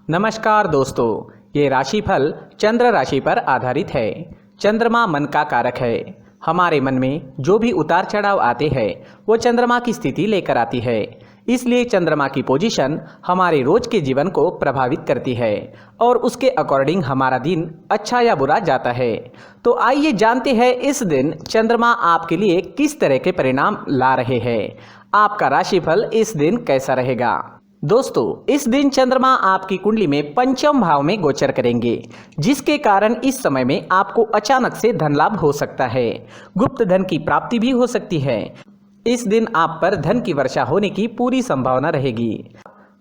नमस्कार दोस्तों, ये राशिफल चंद्र राशि पर आधारित है। चंद्रमा मन का कारक है। हमारे मन में जो भी उतार चढ़ाव आते हैं वो चंद्रमा की स्थिति लेकर आती है। इसलिए चंद्रमा की पोजीशन हमारे रोज के जीवन को प्रभावित करती है और उसके अकॉर्डिंग हमारा दिन अच्छा या बुरा जाता है। तो आइए जानते हैं इस दिन चंद्रमा आपके लिए किस तरह के परिणाम ला रहे हैं। आपका राशिफल इस दिन कैसा रहेगा। दोस्तों, इस दिन चंद्रमा आपकी कुंडली में पंचम भाव में गोचर करेंगे, जिसके कारण इस समय में आपको अचानक से धन लाभ हो सकता है। गुप्त धन की प्राप्ति भी हो सकती है। इस दिन आप पर धन की वर्षा होने की पूरी संभावना रहेगी।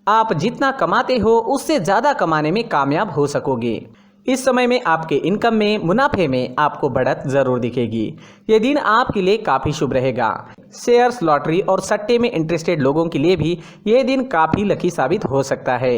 आप जितना कमाते हो उससे ज्यादा कमाने में कामयाब हो सकोगे। इस समय में आपके इनकम में, मुनाफे में आपको बढ़त जरूर दिखेगी। ये दिन आपके लिए काफी शुभ रहेगा। शेयर्स, लॉटरी और सट्टे में इंटरेस्टेड लोगों के लिए भी ये दिन काफी लकी साबित हो सकता है।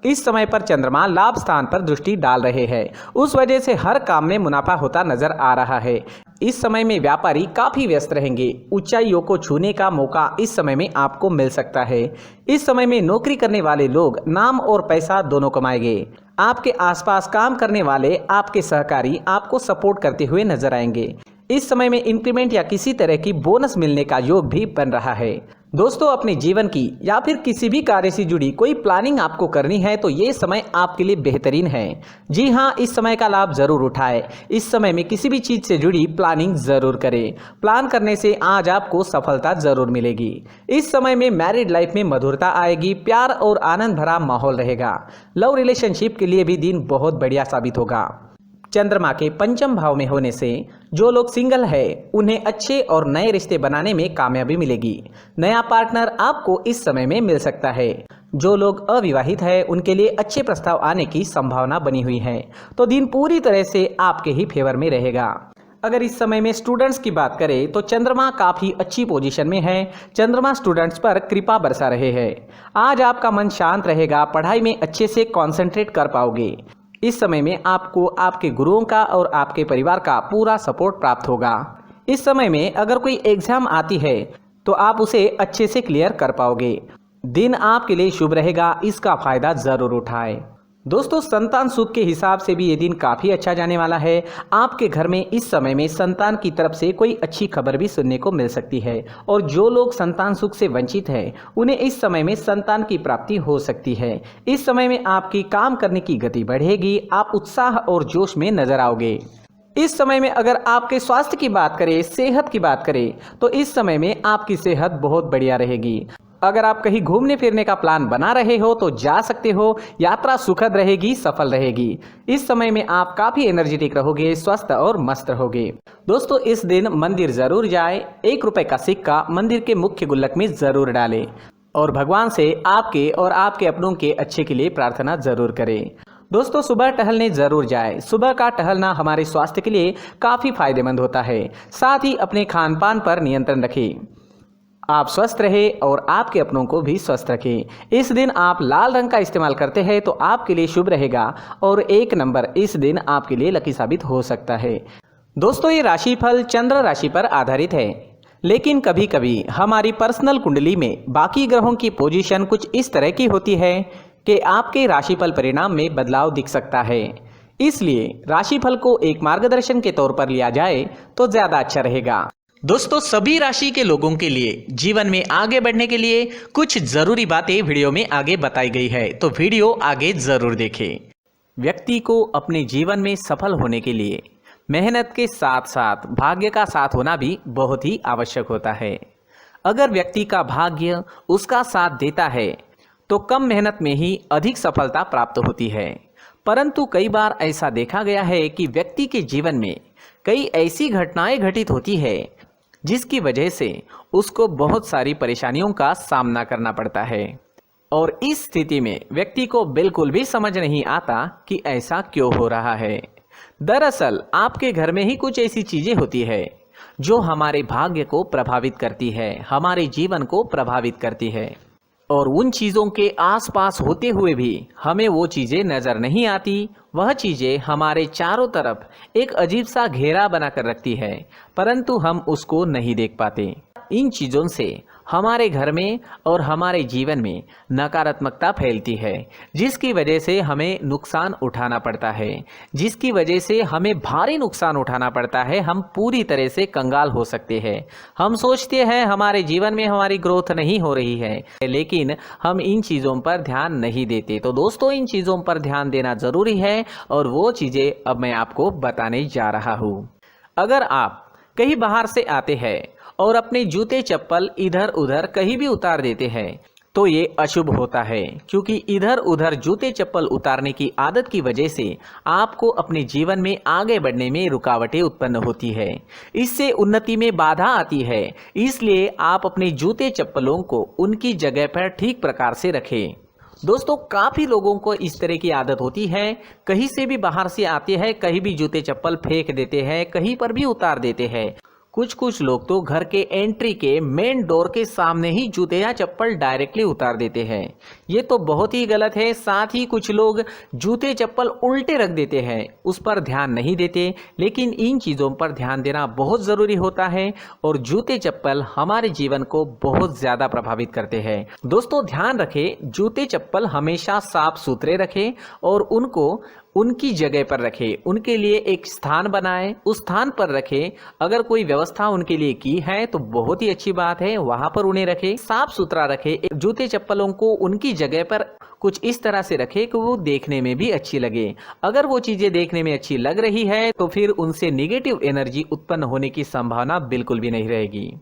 इस समय पर चंद्रमा लाभ स्थान पर दृष्टि डाल रहे हैं, उस वजह से हर काम में मुनाफा होता नजर आ रहा है। इस समय में व्यापारी काफी व्यस्त रहेंगे। ऊंचाइयों को छूने का मौका इस समय में आपको मिल सकता है। इस समय में नौकरी करने वाले लोग नाम और पैसा दोनों कमाएंगे। आपके आसपास काम करने वाले आपके सहकारी आपको सपोर्ट करते हुए नजर आएंगे। इस समय में इंक्रीमेंट या किसी तरह की बोनस मिलने का योग भी बन रहा है। दोस्तों, अपने जीवन की या फिर किसी भी कार्य से जुड़ी कोई प्लानिंग आपको करनी है तो ये समय आपके लिए बेहतरीन है। जी हाँ, इस समय का लाभ जरूर उठाएं। इस समय में किसी भी चीज से जुड़ी प्लानिंग जरूर करें। प्लान करने से आज आपको सफलता जरूर मिलेगी। इस समय में मैरिड लाइफ में मधुरता आएगी। प्यार और आनंद भरा माहौल रहेगा। लव रिलेशनशिप के लिए भी दिन बहुत बढ़िया साबित होगा। चंद्रमा के पंचम भाव में होने से जो लोग सिंगल है उन्हें अच्छे और नए रिश्ते बनाने में कामयाबी मिलेगी। नया पार्टनर आपको इस समय में मिल सकता है। जो लोग अविवाहित है उनके लिए अच्छे प्रस्ताव आने की संभावना बनी हुई है। तो दिन पूरी तरह से आपके ही फेवर में रहेगा। अगर इस समय में स्टूडेंट्स की बात करें तो चंद्रमा काफी अच्छी पोजीशन में है। चंद्रमा स्टूडेंट्स पर कृपा बरसा रहे हैं। आज आपका मन शांत रहेगा। पढ़ाई में अच्छे से कॉन्सेंट्रेट कर पाओगे। इस समय में आपको आपके गुरुओं का और आपके परिवार का पूरा सपोर्ट प्राप्त होगा। इस समय में अगर कोई एग्जाम आती है तो आप उसे अच्छे से क्लियर कर पाओगे। दिन आपके लिए शुभ रहेगा, इसका फायदा जरूर उठाएं। दोस्तों, संतान सुख के हिसाब से भी ये दिन काफ़ी अच्छा जाने वाला है। आपके घर में इस समय में संतान की तरफ से कोई अच्छी खबर भी सुनने को मिल सकती है और जो लोग संतान सुख से वंचित हैं उन्हें इस समय में संतान की प्राप्ति हो सकती है। इस समय में आपकी काम करने की गति बढ़ेगी। आप उत्साह और जोश में नजर आओगे। इस समय में अगर आपके स्वास्थ्य की बात करें, सेहत की बात करें तो इस समय में आपकी सेहत बहुत बढ़िया रहेगी। अगर आप कहीं घूमने फिरने का प्लान बना रहे हो तो जा सकते हो। यात्रा सुखद रहेगी, सफल रहेगी। इस समय में आप काफी एनर्जेटिक रहोगे, स्वस्थ और मस्त रहोगे। दोस्तों, इस दिन मंदिर जरूर जाए। 1 रुपए का सिक्का मंदिर के मुख्य गुल्लक में जरूर डालें और भगवान से आपके और आपके अपनों के अच्छे के लिए प्रार्थना जरूर करें। दोस्तों, सुबह टहलने जरूर जाए। सुबह का टहलना हमारे स्वास्थ्य के लिए काफी फायदेमंद होता है। साथ ही अपने खान पान पर नियंत्रण रखें। आप स्वस्थ रहे और आपके अपनों को भी स्वस्थ रखें। इस दिन आप लाल रंग का इस्तेमाल करते हैं तो आपके लिए शुभ रहेगा और 1 नंबर इस दिन आपके लिए लकी साबित हो सकता है। दोस्तों, ये राशिफल चंद्र राशि पर आधारित है, लेकिन कभी कभी हमारी पर्सनल कुंडली में बाकी ग्रहों की पोजीशन कुछ इस तरह की होती है कि आपके राशिफल परिणाम में बदलाव दिख सकता है। इसलिए राशिफल को एक मार्गदर्शन के तौर पर लिया जाए तो ज्यादा अच्छा रहेगा। दोस्तों, सभी राशि के लोगों के लिए जीवन में आगे बढ़ने के लिए कुछ जरूरी बातें वीडियो में आगे बताई गई है, तो वीडियो आगे जरूर देखें। व्यक्ति को अपने जीवन में सफल होने के लिए मेहनत के साथ साथ भाग्य का साथ होना भी बहुत ही आवश्यक होता है। अगर व्यक्ति का भाग्य उसका साथ देता है तो कम मेहनत में ही अधिक सफलता प्राप्त होती है। परंतु कई बार ऐसा देखा गया है कि व्यक्ति के जीवन में कई ऐसी घटनाएं घटित होती है जिसकी वजह से उसको बहुत सारी परेशानियों का सामना करना पड़ता है और इस स्थिति में व्यक्ति को बिल्कुल भी समझ नहीं आता कि ऐसा क्यों हो रहा है। दरअसल आपके घर में ही कुछ ऐसी चीजें होती है जो हमारे भाग्य को प्रभावित करती है, हमारे जीवन को प्रभावित करती है और उन चीज़ों के आसपास होते हुए भी हमें वो चीज़ें नज़र नहीं आती। वह चीज़ें हमारे चारों तरफ एक अजीब सा घेरा बनाकर रखती है, परंतु हम उसको नहीं देख पाते। इन चीज़ों से हमारे घर में और हमारे जीवन में नकारात्मकता फैलती है, जिसकी वजह से हमें नुकसान उठाना पड़ता है, जिसकी वजह से हमें भारी नुकसान उठाना पड़ता है। हम पूरी तरह से कंगाल हो सकते हैं। हम सोचते हैं हमारे जीवन में हमारी ग्रोथ नहीं हो रही है, लेकिन हम इन चीज़ों पर ध्यान नहीं देते। तो दोस्तों, इन चीज़ों पर ध्यान देना ज़रूरी है और वो चीज़ें अब मैं आपको बताने जा रहा हूँ। अगर आप कहीं बाहर से आते हैं और अपने जूते चप्पल इधर उधर कहीं भी उतार देते हैं तो ये अशुभ होता है, क्योंकि इधर उधर जूते चप्पल उतारने की आदत की वजह से आपको अपने जीवन में आगे बढ़ने में रुकावटें उत्पन्न होती है। इससे उन्नति में बाधा आती है। इसलिए आप अपने जूते चप्पलों को उनकी जगह पर ठीक प्रकार से रखें। दोस्तों, काफ़ी लोगों को इस तरह की आदत होती है, कहीं से भी बाहर से आते हैं, कहीं भी जूते चप्पल फेंक देते हैं, कहीं पर भी उतार देते हैं। कुछ लोग तो घर के एंट्री के मेन डोर के सामने ही जूते या चप्पल डायरेक्टली उतार देते हैं। ये तो बहुत ही गलत है। साथ ही कुछ लोग जूते चप्पल उल्टे रख देते हैं, उस पर ध्यान नहीं देते। लेकिन इन चीज़ों पर ध्यान देना बहुत ज़रूरी होता है और जूते चप्पल हमारे जीवन को बहुत ज़्यादा प्रभावित करते हैं। दोस्तों, ध्यान रखें, जूते चप्पल हमेशा साफ सुथरे रखें और उनको उनकी जगह पर रखें। उनके लिए एक स्थान बनाएं, उस स्थान पर रखें। अगर कोई व्यवस्था उनके लिए की है तो बहुत ही अच्छी बात है, वहां पर उन्हें रखें, साफ सुथरा रखें। जूते चप्पलों को उनकी जगह पर कुछ इस तरह से रखें कि वो देखने में भी अच्छी लगे। अगर वो चीज़ें देखने में अच्छी लग रही है तो फिर उनसे निगेटिव एनर्जी उत्पन्न होने की संभावना बिल्कुल भी नहीं रहेगी।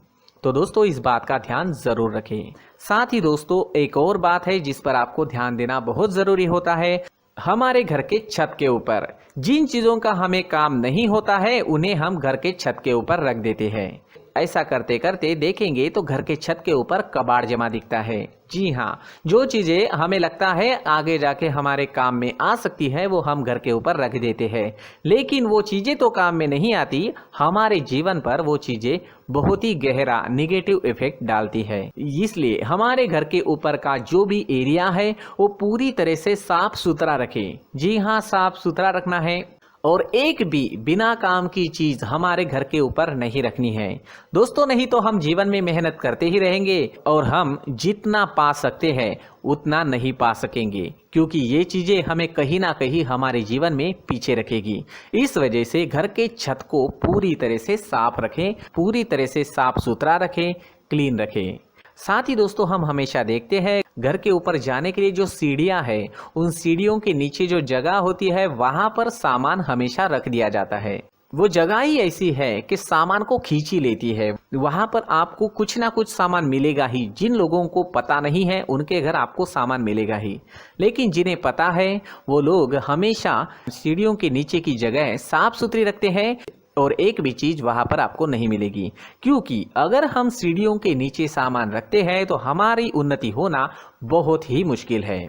तो दोस्तों, इस बात का ध्यान ज़रूर रखें। साथ ही दोस्तों, एक और बात है जिस पर आपको ध्यान देना बहुत ज़रूरी होता है। हमारे घर के छत के ऊपर जिन चीज़ों का हमें काम नहीं होता है उन्हें हम घर के छत के ऊपर रख देते हैं। ऐसा करते करते देखेंगे तो घर के छत के ऊपर कबाड़ जमा दिखता है। जी हाँ, जो चीज़ें हमें लगता है आगे जाके हमारे काम में आ सकती है वो हम घर के ऊपर रख देते हैं, लेकिन वो चीज़ें तो काम में नहीं आती। हमारे जीवन पर वो चीज़ें बहुत ही गहरा निगेटिव इफेक्ट डालती है। इसलिए हमारे घर के ऊपर का जो भी एरिया है वो पूरी तरह से साफ सुथरा रखें। जी हाँ, साफ सुथरा रखना है और एक भी बिना काम की चीज हमारे घर के ऊपर नहीं रखनी है। दोस्तों, नहीं तो हम जीवन में मेहनत करते ही रहेंगे और हम जितना पा सकते हैं उतना नहीं पा सकेंगे, क्योंकि ये चीजें हमें कहीं ना कहीं हमारे जीवन में पीछे रखेगी। इस वजह से घर के छत को पूरी तरह से साफ रखें, पूरी तरह से साफ सुथरा रखें, क्लीन रखें। साथ ही दोस्तों, हम हमेशा देखते हैं घर के ऊपर जाने के लिए जो सीढ़ियां हैं, उन सीढ़ियों के नीचे जो जगह होती है वहां पर सामान हमेशा रख दिया जाता है। वो जगह ही ऐसी है कि सामान को खींच ही लेती है। वहां पर आपको कुछ ना कुछ सामान मिलेगा ही। जिन लोगों को पता नहीं है उनके घर आपको सामान मिलेगा ही, लेकिन जिन्हें पता है वो लोग हमेशा सीढ़ियों के नीचे की जगह साफ सुथरी रखते हैं और एक भी चीज वहां पर आपको नहीं मिलेगी। क्योंकि अगर हम सीढ़ियों के नीचे सामान रखते हैं तो हमारी उन्नति होना बहुत ही मुश्किल है।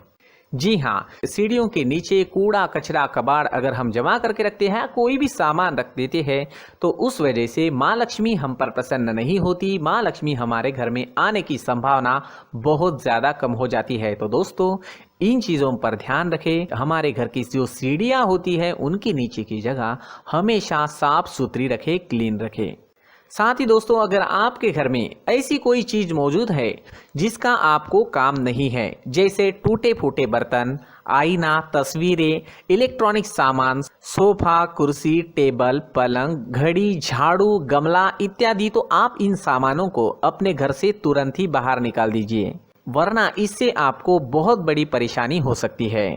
जी हाँ, सीढ़ियों के नीचे कूड़ा कचरा कबाड़ अगर हम जमा करके रखते हैं, कोई भी सामान रख देते हैं, तो उस वजह से माँ लक्ष्मी हम पर प्रसन्न नहीं होती। माँ लक्ष्मी हमारे घर में आने की संभावना बहुत ज़्यादा कम हो जाती है। तो दोस्तों, इन चीज़ों पर ध्यान रखें। हमारे घर की जो सीढ़ियाँ होती है उनके नीचे की जगह हमेशा साफ सुथरी रखें, क्लीन रखें। साथ ही दोस्तों, अगर आपके घर में ऐसी कोई चीज़ मौजूद है जिसका आपको काम नहीं है, जैसे टूटे फूटे बर्तन, आईना, तस्वीरें, इलेक्ट्रॉनिक सामान, सोफा, कुर्सी, टेबल, पलंग, घड़ी, झाड़ू, गमला इत्यादि, तो आप इन सामानों को अपने घर से तुरंत ही बाहर निकाल दीजिए, वरना इससे आपको बहुत बड़ी परेशानी हो सकती है।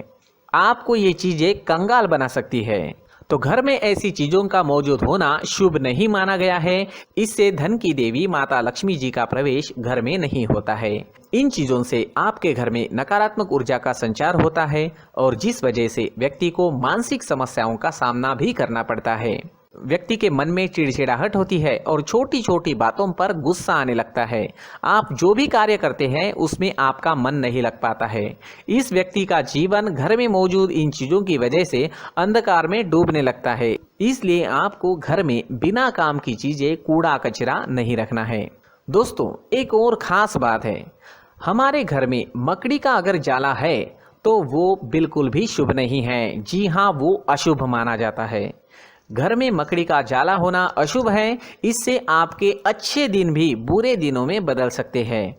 आपको ये चीज़ें कंगाल बना सकती है। तो घर में ऐसी चीजों का मौजूद होना शुभ नहीं माना गया है। इससे धन की देवी माता लक्ष्मी जी का प्रवेश घर में नहीं होता है। इन चीजों से आपके घर में नकारात्मक ऊर्जा का संचार होता है और जिस वजह से व्यक्ति को मानसिक समस्याओं का सामना भी करना पड़ता है। व्यक्ति के मन में चिड़चिड़ाहट होती है और छोटी छोटी बातों पर गुस्सा आने लगता है। आप जो भी कार्य करते हैं उसमें आपका मन नहीं लग पाता है। इस व्यक्ति का जीवन घर में मौजूद इन चीज़ों की वजह से अंधकार में डूबने लगता है। इसलिए आपको घर में बिना काम की चीज़ें, कूड़ा कचरा नहीं रखना है। दोस्तों, एक और ख़ास बात है, हमारे घर में मकड़ी का अगर जाला है तो वो बिल्कुल भी शुभ नहीं है। जी हाँ, वो अशुभ माना जाता है। घर में मकड़ी का जाला होना अशुभ है। इससे आपके अच्छे दिन भी बुरे दिनों में बदल सकते हैं,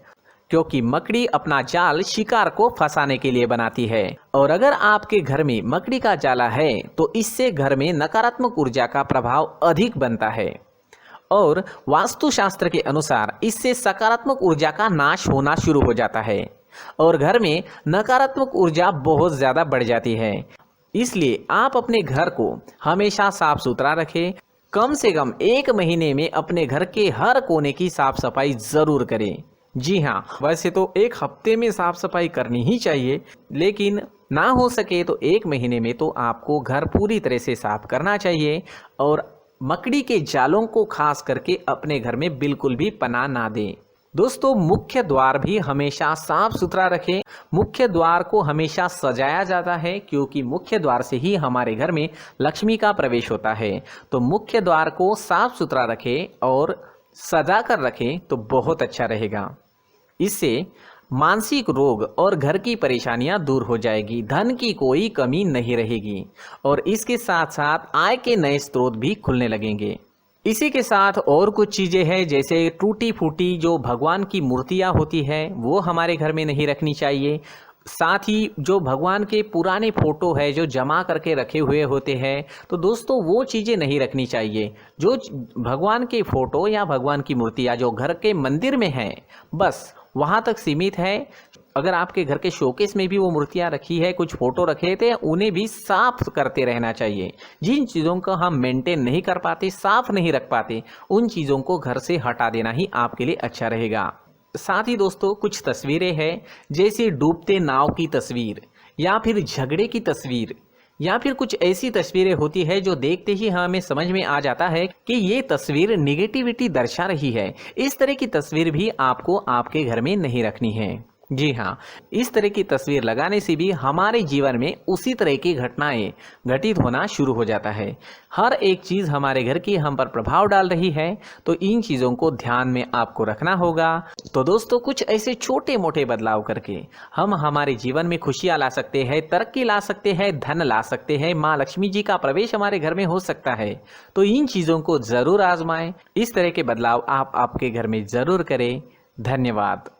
क्योंकि मकड़ी अपना जाल शिकार को फंसाने के लिए बनाती है। और अगर आपके घर में मकड़ी का जाला है तो इससे घर में नकारात्मक ऊर्जा का प्रभाव अधिक बनता है और वास्तुशास्त्र के अनुसार इससे सकारात्मक ऊर्जा का नाश होना शुरू हो जाता है और घर में नकारात्मक ऊर्जा बहुत ज़्यादा बढ़ जाती है। इसलिए आप अपने घर को हमेशा साफ सुथरा रखें। कम से कम 1 महीने में अपने घर के हर कोने की साफ सफाई ज़रूर करें। जी हाँ, वैसे तो 1 हफ्ते में साफ सफाई करनी ही चाहिए, लेकिन ना हो सके तो 1 महीने में तो आपको घर पूरी तरह से साफ करना चाहिए और मकड़ी के जालों को खास करके अपने घर में बिल्कुल भी पनाह ना दें। दोस्तों, मुख्य द्वार भी हमेशा साफ सुथरा रखें। मुख्य द्वार को हमेशा सजाया जाता है, क्योंकि मुख्य द्वार से ही हमारे घर में लक्ष्मी का प्रवेश होता है। तो मुख्य द्वार को साफ सुथरा रखें और सजा कर रखें तो बहुत अच्छा रहेगा। इससे मानसिक रोग और घर की परेशानियां दूर हो जाएगी, धन की कोई कमी नहीं रहेगी और इसके साथ साथ आय के नए स्रोत भी खुलने लगेंगे। इसी के साथ और कुछ चीज़ें हैं, जैसे टूटी फूटी जो भगवान की मूर्तियां होती है वो हमारे घर में नहीं रखनी चाहिए। साथ ही जो भगवान के पुराने फोटो है जो जमा करके रखे हुए होते हैं, तो दोस्तों वो चीज़ें नहीं रखनी चाहिए। जो भगवान के फोटो या भगवान की मूर्तियाँ जो घर के मंदिर में हैं, बस वहाँ तक सीमित है। अगर आपके घर के शोकेस में भी वो मूर्तियाँ रखी है, कुछ फोटो रखे थे, उन्हें भी साफ करते रहना चाहिए। जिन चीज़ों को हम मेंटेन नहीं कर पाते, साफ नहीं रख पाते, उन चीज़ों को घर से हटा देना ही आपके लिए अच्छा रहेगा। साथ ही दोस्तों, कुछ तस्वीरें हैं, जैसे डूबते नाव की तस्वीर या फिर झगड़े की तस्वीर या फिर कुछ ऐसी तस्वीरें होती है जो देखते ही हमें समझ में आ जाता है कि ये तस्वीर निगेटिविटी दर्शा रही है। इस तरह की तस्वीर भी आपको आपके घर में नहीं रखनी है। जी हाँ, इस तरह की तस्वीर लगाने से भी हमारे जीवन में उसी तरह की घटनाएं घटित होना शुरू हो जाता है। हर एक चीज़ हमारे घर की हम पर प्रभाव डाल रही है, तो इन चीज़ों को ध्यान में आपको रखना होगा। तो दोस्तों, कुछ ऐसे छोटे मोटे बदलाव करके हम हमारे जीवन में खुशियाँ ला सकते हैं, तरक्की ला सकते हैं, धन ला सकते हैं, माँ लक्ष्मी जी का प्रवेश हमारे घर में हो सकता है। तो इन चीज़ों को ज़रूर आजमाएं। इस तरह के बदलाव आप आपके घर में ज़रूर करें। धन्यवाद।